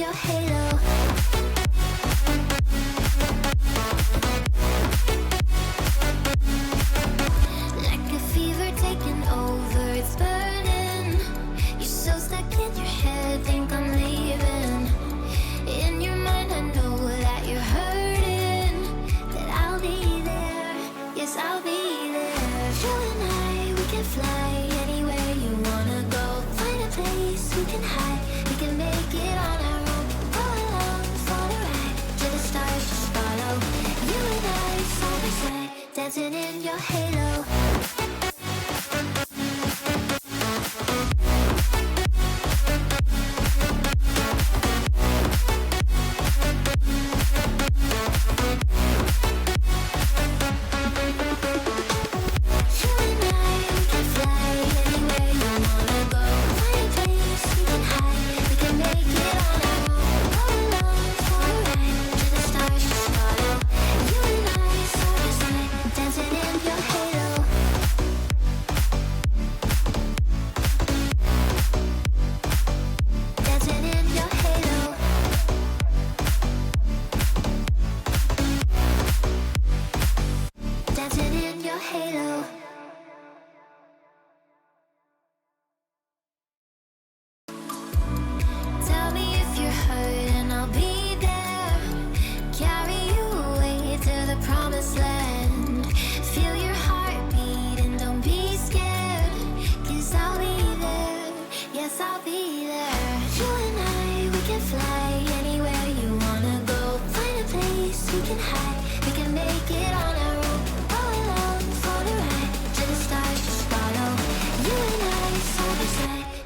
your halo. Like a fever taking over, it's burning. You're so stuck in your head, think I'm leaving. In your mind I know that you're hurting, that I'll be there, yes I'll be there. You and I, we can fly anywhere you wanna go. Find a place we can hide, we can make it on our own. Go along for the ride, to the stars just follow. You and I, side by side, dancing in your halo.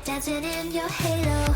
Dancing in your halo.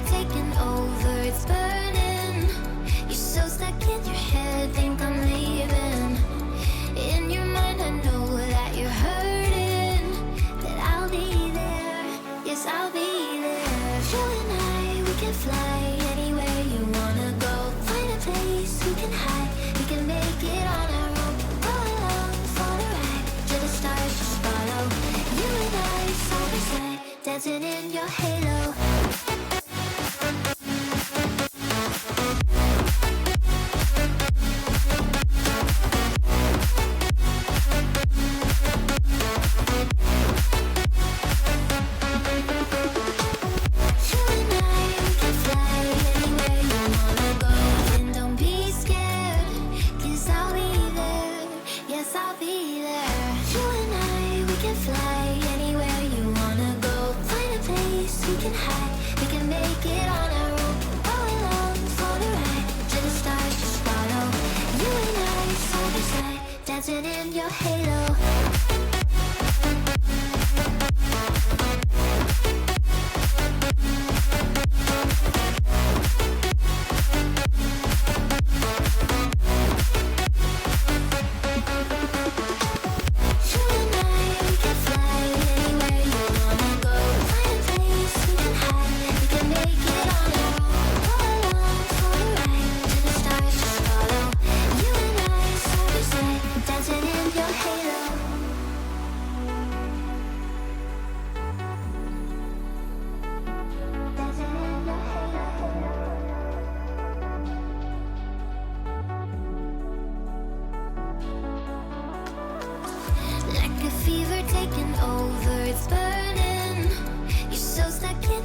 Taking over, it's burning. You're so stuck in your head, think I'm leaving. In your mind I know that you're hurting, that I'll be there, yes I'll be there. You and I, we can fly anywhere you wanna go. Find a place we can hide, we can make it on our own. Go along for the ride, to the stars just follow. You and I, side by side, dancing in your halo. Dancing in your halo. Fever taking over, it's burning. You're so stuck in